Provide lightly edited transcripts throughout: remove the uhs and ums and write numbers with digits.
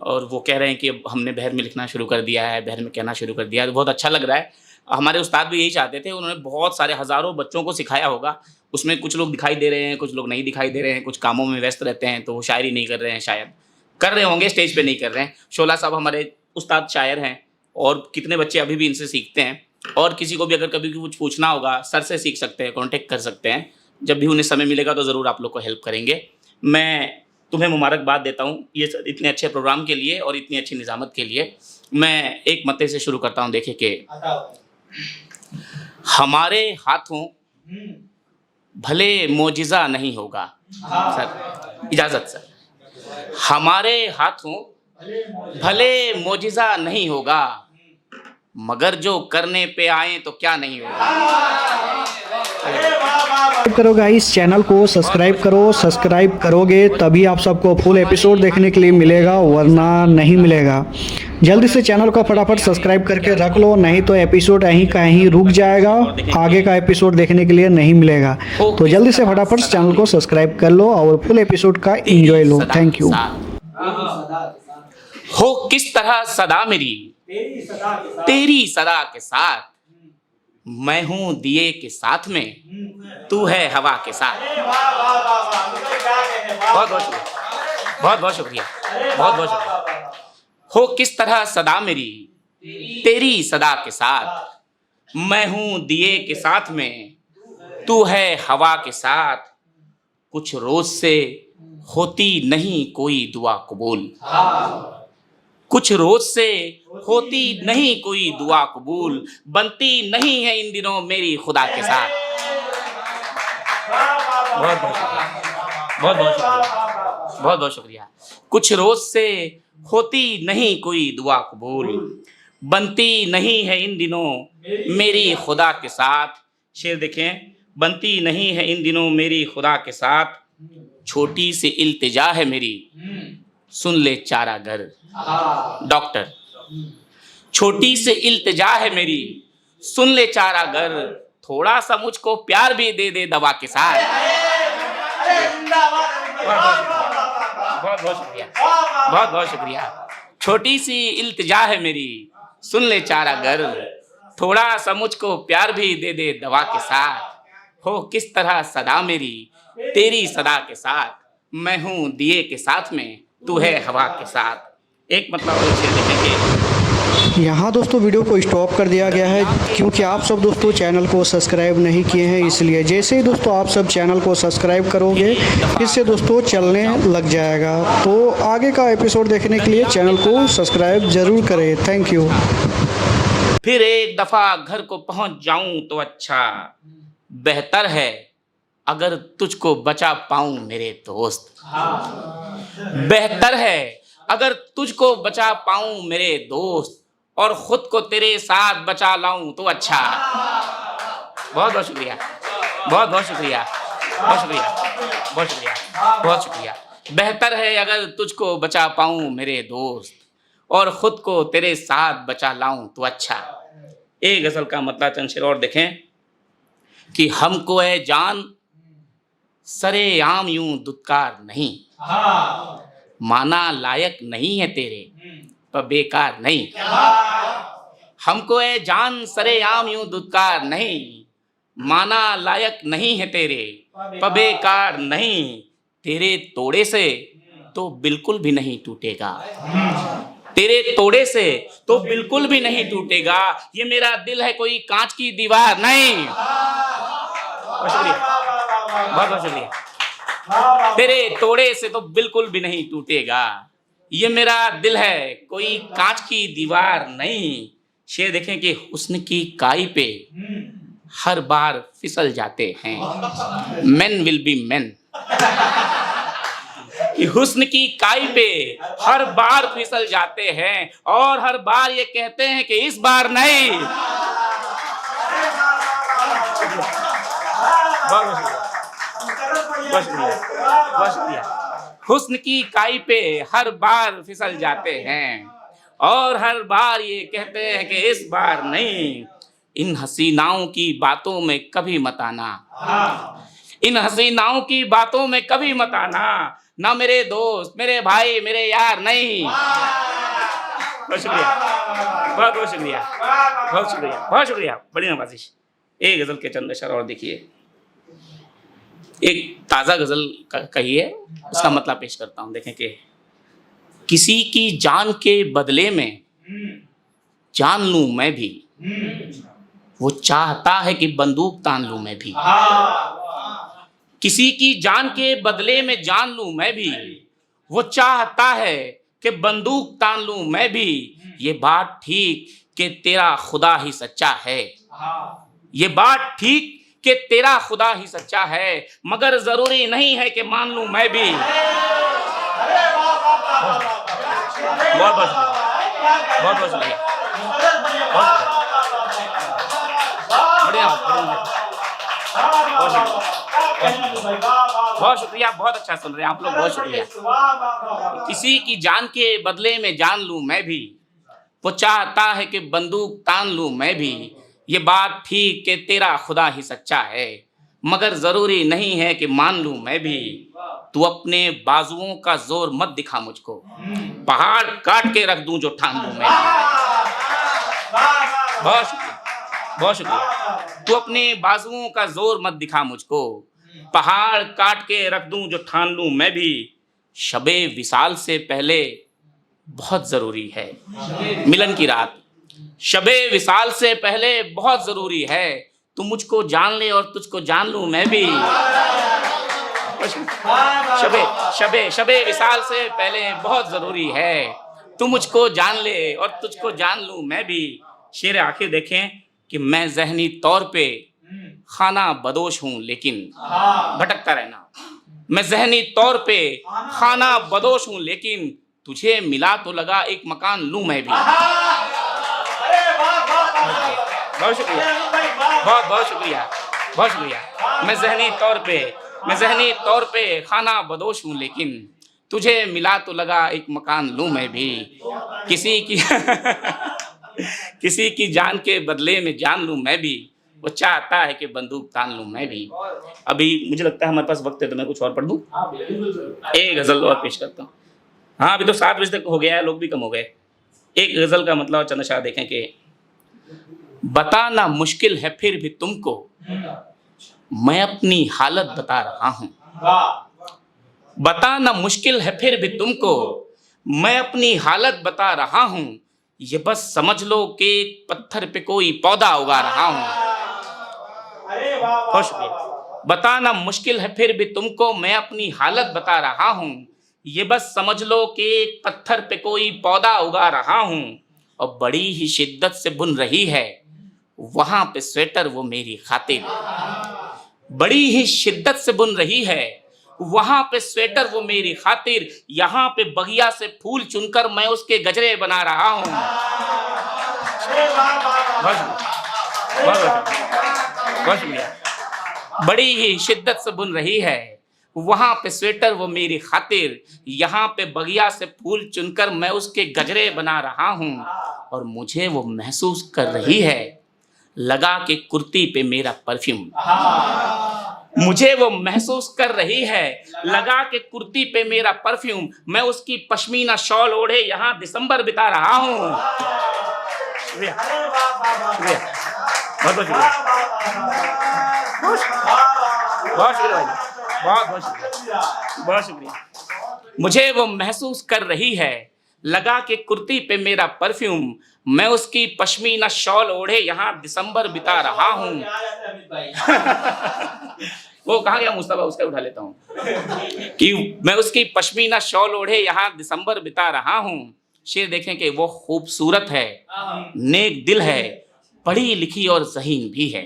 और वो कह रहे हैं कि अब हमने बहर में लिखना शुरू कर दिया है, बहर में कहना शुरू कर दिया है, तो बहुत अच्छा लग रहा है। हमारे उस्ताद भी यही चाहते थे, उन्होंने बहुत सारे हज़ारों बच्चों को सिखाया होगा। उसमें कुछ लोग दिखाई दे रहे हैं, कुछ लोग नहीं दिखाई दे रहे हैं, कुछ कामों में व्यस्त रहते हैं, तो वो शायरी नहीं कर रहे हैं शायद। कर रहे होंगे, स्टेज पे नहीं कर रहे हैं। शोला साहब हमारे उस्ताद शायर हैं और कितने बच्चे अभी भी इनसे सीखते हैं। और किसी को भी अगर कभी कुछ पूछना होगा, सर से सीख सकते हैं, कॉन्टैक्ट कर सकते हैं। जब भी उन्हें समय मिलेगा तो ज़रूर आप लोग को हेल्प करेंगे। मैं तुम्हें मुबारकबाद देता हूँ ये इतने अच्छे प्रोग्राम के लिए और इतनी अच्छी निज़ामत के लिए। मैं एक मत्ते से शुरू करता हूँ। देखिए कि हमारे हाथों भले मोजिज़ा नहीं होगा। सर इजाज़त सर। हमारे हाथों भले मोजिज़ा नहीं होगा, मगर जो करने पे आए तो क्या नहीं होगा। करो गाइस, चैनल को सब्सक्राइब करो। सब्सक्राइब करोगे तभी आप सबको फुल एपिसोड देखने के लिए मिलेगा, वरना नहीं मिलेगा। जल्दी से चैनल को फटाफट सब्सक्राइब करके रख लो, नहीं तो एपिसोड यहीं का यहीं रुक जाएगा, आगे का एपिसोड देखने के लिए नहीं मिलेगा। तो जल्दी से फटाफट चैनल को सब्सक्राइब कर लो और फुल एपिसोड का एंजॉय लो। Thank you. हो किस तरह सदा मेरी तेरी सदा के साथ, मैं हूँ दिए के साथ में, तू है हवा के साथ। बहुत बहुत शुक्रिया, बहुत बहुत शुक्रिया, बहुत बहुत शुक्रिया। हो किस तरह सदा मेरी तेरी सदा के साथ, मैं हूँ दिए के साथ में, तू है हवा के साथ। कुछ रोज से होती नहीं कोई दुआ कबूल, कुछ रोज से होती नहीं कोई दुआ कबूल, बनती नहीं है इन दिनों मेरी खुदा के साथ। बहुत बहुत शुक्रिया, बहुत बहुत शुक्रिया, बहुत बहुत शुक्रिया। कुछ रोज से होती नहीं कोई दुआ कबूल, बनती नहीं है इन दिनों मेरी खुदा के साथ। शेर देखें, बनती नहीं है इन दिनों मेरी खुदा के साथ। छोटी सी इल्तिजा है मेरी, सुन ले चारा घर। डॉक्टर, छोटी सी इल्तिजा है मेरी, सुन ले चारा घर, थोड़ा सा मुझको प्यार भी दे दे दवा के साथ। बहुत बहुत शुक्रिया, बहुत बहुत शुक्रिया। छोटी सी इल्तिजा है मेरी, सुन ले चारा घर, थोड़ा सा मुझको प्यार भी दे दे दवा के साथ। हो किस तरह सदा मेरी तेरी सदा के साथ, मैं हूँ दिए के साथ में, तू है हवा के साथ। एक मतलब देखेंगे यहाँ दोस्तों वीडियो को स्टॉप कर दिया गया है क्योंकि आप सब दोस्तों चैनल को सब्सक्राइब नहीं किए हैं, इसलिए जैसे ही दोस्तों आप सब चैनल को सब्सक्राइब करोगे इससे दोस्तों चलने लग जाएगा। तो आगे का एपिसोड देखने के लिए चैनल को सब्सक्राइब जरूर करें। Thank you. फिर एक दफा घर को पहुंच जाऊं तो अच्छा, बेहतर है अगर तुझको बचा पाऊं मेरे दोस्त। बेहतर है अगर तुझको बचा पाऊं मेरे दोस्त, और खुद को तेरे साथ बचा लाऊं तो अच्छा। बहुत बहुत शुक्रिया, बहुत बहुत शुक्रिया, बहुत शुक्रिया, बहुत शुक्रिया, बहुत शुक्रिया। बेहतर है अगर तुझको बचा पाऊं मेरे दोस्त, और खुद को तेरे साथ बचा लाऊं तो अच्छा। एक गजल का मतलब चंद शेर और देखें कि हमको है जान सरे आम यूं दुत्कार नहीं, माना लायक नहीं है तेरे पर बेकार नहीं। हमको है जान सरे आम यूं दुत्कार नहीं, माना लायक नहीं है तेरे पर बेकार नहीं। तेरे तोड़े से तो बिल्कुल भी नहीं टूटेगा, तेरे तोड़े से तो बिल्कुल भी नहीं टूटेगा। ये मेरा दिल है कोई कांच की दीवार नहीं। शुक्रिया, बहुत बहुत शुक्रिया। तेरे तोड़े से तो बिल्कुल भी नहीं टूटेगा, ये मेरा दिल है कोई कांच की दीवार नहीं। शेर देखें कि हुस्न की काई पे हर बार फिसल जाते हैं, men will be men। कि हुस्न की काई पे हर बार फिसल जाते हैं और हर बार ये कहते हैं कि इस बार नहीं। बहुत शुक्रिया। हुस्न की काई पे हर बार फिसल जाते हैं और हर बार ये कहते हैं कि इस बार नहीं। इन हसीनाओं की बातों में कभी मत आना, इन हसीनाओं की बातों में कभी मत आना, ना मेरे दोस्त मेरे भाई मेरे यार नहीं। बहुत शुक्रिया, बहुत बहुत शुक्रिया, बहुत शुक्रिया, बहुत शुक्रिया, बड़ी नवाजिश। एक गजल के चंद अशर और देखिए, एक ताज़ा गजल कही है, उसका मतलब पेश करता हूँ। देखें कि किसी की जान के बदले में जान लूं मैं भी, वो चाहता है कि बंदूक तान लूं मैं भी। किसी की जान के बदले में जान लूं मैं भी, वो चाहता है कि बंदूक तान लूं मैं भी। ये बात ठीक कि तेरा खुदा ही सच्चा है, ये बात ठीक कि तेरा खुदा ही सच्चा है, मगर जरूरी नहीं है कि मान लूं मैं भी। बहुत बहुत बहुत बहुत शुक्रिया, बढ़िया, बहुत शुक्रिया, बहुत अच्छा सुन रहे हैं आप लोग, बहुत शुक्रिया। किसी की जान के बदले में जान लूं मैं भी, वो चाहता है कि बंदूक तान लूं मैं भी। ये बात ठीक कि तेरा खुदा ही सच्चा है, मगर जरूरी नहीं है कि मान लूं मैं भी। तू अपने बाजुओं का जोर मत दिखा मुझको, पहाड़ काट के रख दूं जो ठान लूं मैं भी। बहुत शुक्रिया, बहुत शुक्रिया। तू अपने बाजुओं का जोर मत दिखा मुझको, पहाड़ काट के रख दूं जो ठान लूं मैं भी। शबे विसाल से पहले बहुत जरूरी है मिलन की रात, शबे विसाल से पहले बहुत जरूरी है। तू मुझको जान ले और तुझको जान लूं मैं भी। शबे शबे शबे विसाल से पहले बहुत जरूरी है, तू मुझको जान ले और तुझको जान लूं मैं भी। शेर आखिर देखें कि मैं ज़हनी तौर पे खाना बदोश हूं लेकिन भटकता रहना, मैं ज़हनी तौर पे खाना बदोश हूं लेकिन तुझे मिला तो लगा एक मकान लूं मैं भी। बहुत शुक्रिया, बहुत बहुत शुक्रिया, बहुत शुक्रिया। मैं ज़हनी तौर पे खाना बदोश हूं लेकिन तुझे मिला तो लगा एक मकान लूं मैं भी। किसी की किसी की जान के बदले में जान लूं मैं भी, वो चाहता है कि बंदूक तान लूं मैं भी। अभी मुझे लगता है हमारे पास वक्त है तो मैं कुछ और पढ़ दूं, एक गजल और पेश करता हूँ। हाँ, अभी तो 7 बजे तक हो गया है, लोग भी कम हो गए। एक गजल का मतलब चंद शाह देखें कि बताना मुश्किल है फिर भी तुमको, मैं अपनी हालत बता रहा हूँ। बताना मुश्किल है फिर भी तुमको, मैं अपनी हालत बता रहा हूँ। ये बस समझ लो कि एक पत्थर पे कोई पौधा उगा रहा हूँ। बताना मुश्किल है फिर भी तुमको, मैं अपनी हालत बता रहा हूँ। ये बस समझ लो कि एक पत्थर पे कोई पौधा उगा रहा हूँ, और बड़ी ही शिद्दत से बुन रही है वहां पे स्वेटर वो मेरी खातिर। बड़ी ही शिद्दत से बुन रही है वहां पे स्वेटर वो मेरी खातिर। यहाँ पे बगिया से फूल चुनकर मैं उसके गजरे बना रहा हूँ। बहुत शुक्रिया। बड़ी ही शिद्दत से बुन रही है वहां पे स्वेटर वो मेरी खातिर। यहाँ पे बगिया से फूल चुनकर मैं उसके गजरे बना रहा हूँ, और मुझे वो महसूस कर रही है लगा के कुर्ती पे मेरा परफ्यूम। मुझे वो महसूस कर रही है लगा के कुर्ती पे मेरा परफ्यूम। मैं उसकी पश्मीना शॉल ओढ़े यहाँ दिसंबर बिता रहा हूँ। शुक्रिया, शुक्रिया, बहुत बहुत शुक्रिया, बहुत शुक्रिया भाई, बहुत बहुत शुक्रिया, बहुत शुक्रिया। मुझे वो महसूस कर रही है लगा के कुर्ती पे मेरा परफ्यूम। मैं उसकी पश्मीना शॉल ओढ़े यहाँ दिसंबर बिता रहा हूँ। वो कहाँ गया मुस्तफा, उसका उठा लेता हूँ कि मैं उसकी पश्मीना शॉल ओढ़े यहाँ दिसंबर बिता रहा हूँ। शेर देखें कि वो खूबसूरत है, नेक दिल है, पढ़ी लिखी और ज़हीन भी है।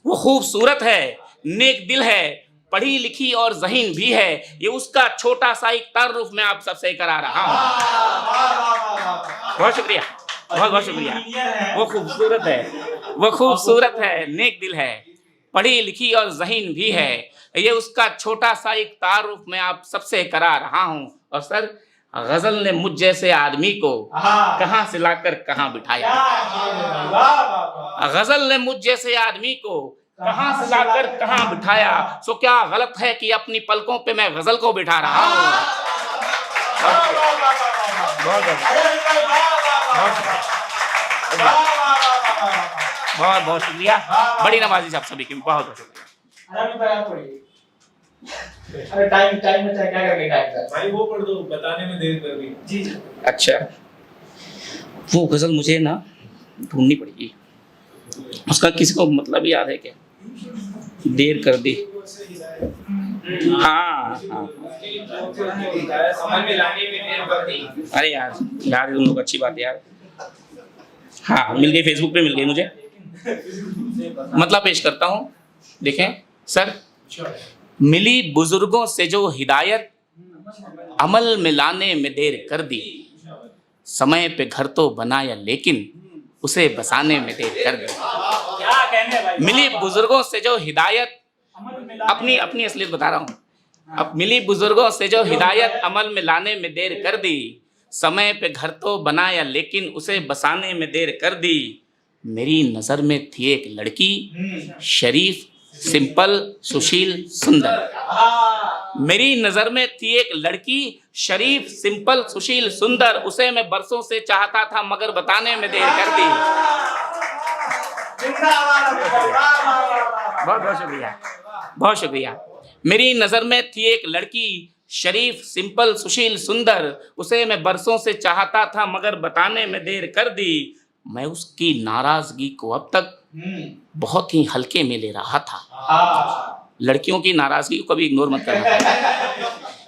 वो खूबसूरत है, नेक दिल है, पढ़ी लिखी और ज़हीन भी है। ये उसका छोटा सा एक तारुफ मैं आप सबसे करा रहा हूँ। बहुत शुक्रिया, बहुत बहुत शुक्रिया। वो खूबसूरत है, वो खूबसूरत है, नेक दिल है, पढ़ी लिखी और ज़हीन भी है। ये उसका छोटा सा एक तारुफ मैं आप सबसे करा रहा हूँ। और सर, गजल ने मुझ जैसे आदमी को कहाँ से लाकर कहाँ बिठाया। गजल ने मुझ जैसे आदमी को कहाँ से लाकर कहाँ बिठाया। सो क्या गलत है कि अपनी पलकों पे मैं गजल को बिठा रहा हूँ। बहुत बहुत बहुत शुक्रिया, बड़ी नवाजी आप सभी की, बहुत बहुत शुक्रिया। अरे टाइम टाइम में क्या करके टाइम का भाई वो पढ़ दो, बताने में देर कर दी। जी जी अच्छा, वो गजल मुझे ना ढूंढनी पड़ेगी, उसका किसी को मतलब याद है क्या? देर कर दी, हाँ हाँ, समझ में लाने में देर कर दी। अरे यार यार तुम लोग, अच्छी बात है यार। हाँ मिल गई, फेसबुक पे मिल गई मुझे। मतलब पेश करता हूँ, देखें सर। मिली बुजुर्गों से जो हिदायत, अमल में लाने में देर कर दी। समय पे घर तो बनाया लेकिन उसे बसाने में देर कर दी। क्या कहने भाई, मिली बुजुर्गों से जो हिदायत, अपनी अपनी असलियत बता रहा हूँ। अब मिली बुजुर्गों से जो हिदायत, अमल में लाने में देर कर दी। समय पे घर तो बनाया लेकिन उसे बसाने में देर कर दी। मेरी नज़र में थी एक लड़की, शरीफ, सिंपल, सुशील, सुंदर। मेरी नज़र में थी एक लड़की, शरीफ, सिंपल, सुशील, सुंदर। उसे मैं बरसों से चाहता था मगर बताने में देर कर दी। बहुत बहुत शुक्रिया, बहुत शुक्रिया। मेरी नज़र में थी एक लड़की, शरीफ, सिंपल, सुशील, सुंदर। उसे मैं बरसों से चाहता था मगर बताने में देर कर दी। मैं उसकी नाराज़गी को अब तक बहुत ही हल्के में ले रहा था। लड़कियों की नाराज़गी को कभी इग्नोर मत करना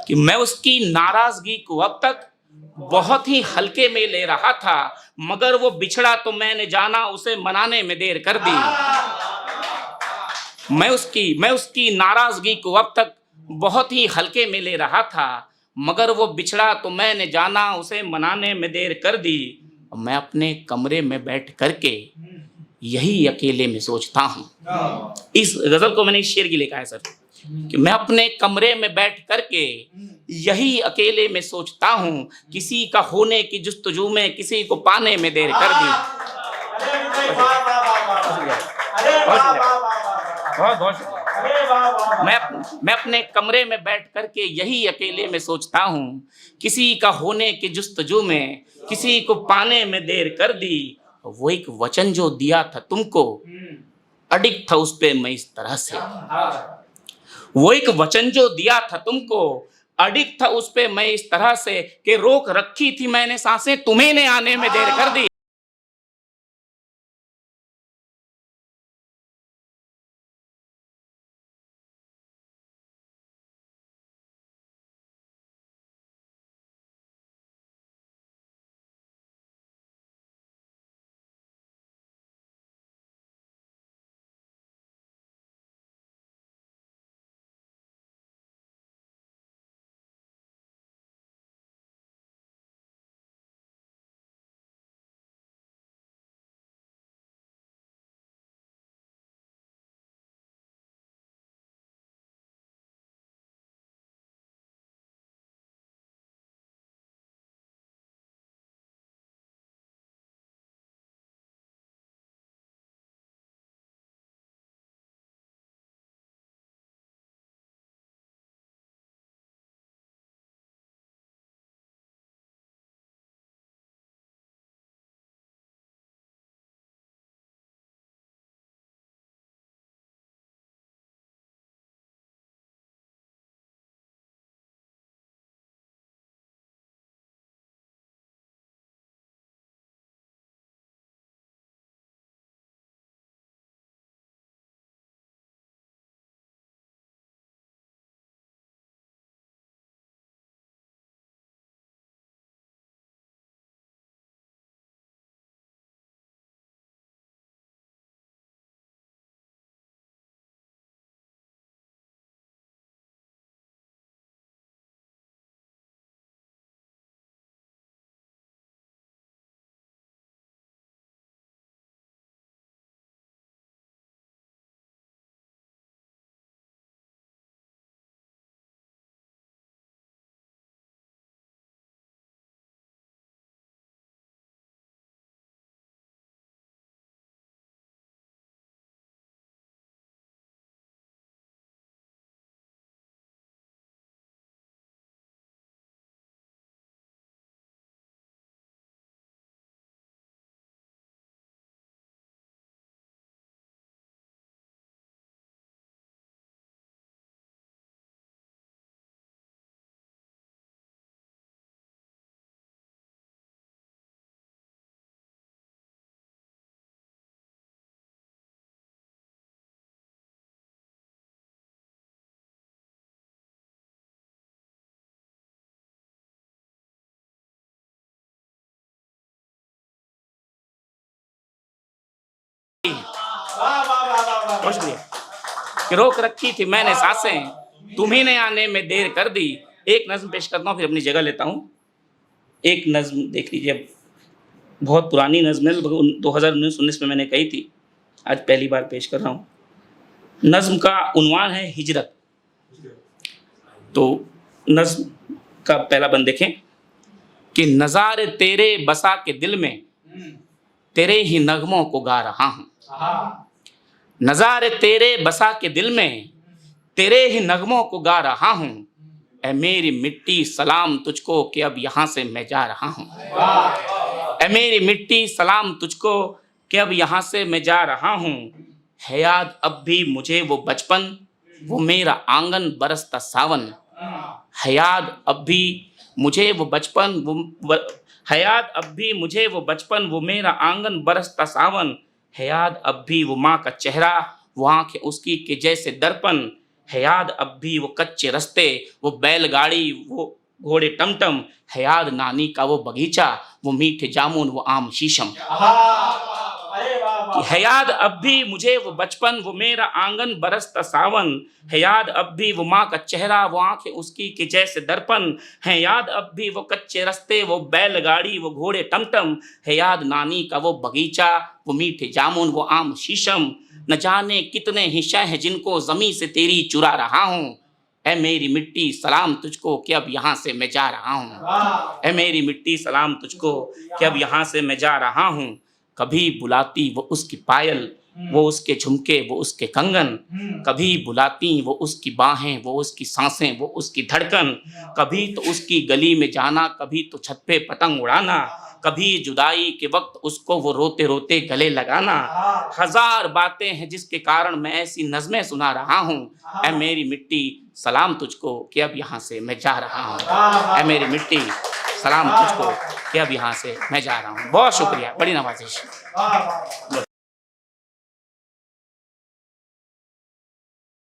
कि मैं उसकी नाराज़गी को अब तक बहुत ही हल्के में ले रहा था, मगर वो बिछड़ा तो मैंने जाना उसे मनाने में देर कर दी। मैं उसकी नाराज़गी को अब तक बहुत ही हल्के में ले रहा था, मगर वो बिछड़ा तो मैंने जाना उसे मनाने में देर कर दी। मैं अपने कमरे में बैठ करके यही अकेले में सोचता हूँ। इस गज़ल को मैंने इस शेर की लिखा है सर, कि मैं अपने कमरे में बैठ करके यही अकेले में सोचता हूँ, किसी का होने की जुस्तजू में किसी को पाने में देर कर दी। बहुत बहुत शुक्रिया। मैं अपने कमरे में बैठ करके यही अकेले में सोचता हूँ, किसी का होने की जुस्तजू में किसी को पाने में देर कर दी। वो एक वचन जो दिया था तुमको, अडिग था उस पे मैं इस तरह से। वो एक वचन जो दिया था तुमको, अडिग था उस पे मैं इस तरह से, कि रोक रखी थी मैंने सांसें तुम्हें ने आने में देर कर दी। बहुत शुक्रिया कि रोक रखी थी मैंने सांसें, तुम्ही ने आने में देर कर दी। एक नज्म पेश करता हूँ फिर अपनी जगह लेता हूँ। एक नज्म देख लीजिए, बहुत पुरानी नज्म है, 2019 में मैंने कही थी, आज पहली बार पेश कर रहा हूँ। नज्म का उन्वान है हिजरत। तो नज्म का पहला बंद देखें कि नज़ारे तेरे बसा के दिल में तेरे ही नगमों को गा रहा हूँ। नज़ारे तेरे बसा के दिल में तेरे ही नगमों को गा रहा हूँ। ऐ मेरी मिट्टी सलाम तुझको कि अब यहाँ से मैं जा रहा हूँ। ऐ मेरी मिट्टी सलाम तुझको कि अब यहाँ से मैं जा रहा हूँ। है याद अब भी मुझे वो बचपन, वो मेरा आंगन बरसता सावन। है याद अब भी मुझे वो बचपन, है याद अब भी मुझे वो बचपन, वो मेरा आंगन बरसता सावन। है याद अब भी वो माँ का चेहरा, वो आंखें उसकी के जैसे दर्पण। है याद अब भी वो कच्चे रस्ते, वो बैलगाड़ी, वो घोड़े टमटम। है याद नानी का वो बगीचा, वो मीठे जामुन, वो आम शीशम। है याद अब भी मुझे वो बचपन, वो मेरा आंगन बरसता सावन। है याद अब भी वो माँ का चेहरा, वो आंखें उसकी के जैसे दर्पण। है याद अब भी वो कच्चे रास्ते, वो बैलगाड़ी, वो घोड़े टमटम। है याद नानी का वो बगीचा, वो मीठे जामुन, वो आम शीशम। न जाने कितने ही शह जिनको ज़मीं से तेरी चुरा रहा हूँ। ऐ मेरी मिट्टी सलाम तुझको कि अब यहाँ से मैं जा रहा हूँ। ऐ मेरी मिट्टी सलाम तुझको कि अब यहाँ से मैं जा रहा हूँ। कभी बुलाती वो उसकी पायल, वो उसके झुमके, वो उसके कंगन। कभी बुलाती वो उसकी बाहें, वो उसकी सांसें, वो उसकी धड़कन। कभी तो उसकी गली में जाना, कभी तो छत पे पतंग उड़ाना। कभी जुदाई के वक्त उसको वो रोते रोते गले लगाना। हजार बातें हैं जिसके कारण मैं ऐसी नज़में सुना रहा हूँ। ऐ मेरी मिट्टी सलाम तुझको कि अब यहाँ से मैं जा रहा हूँ। ऐ मेरी मिट्टी सलाम तुझको कि अब यहाँ से मैं जा रहा हूँ। बहुत शुक्रिया, बड़ी नवाजिश।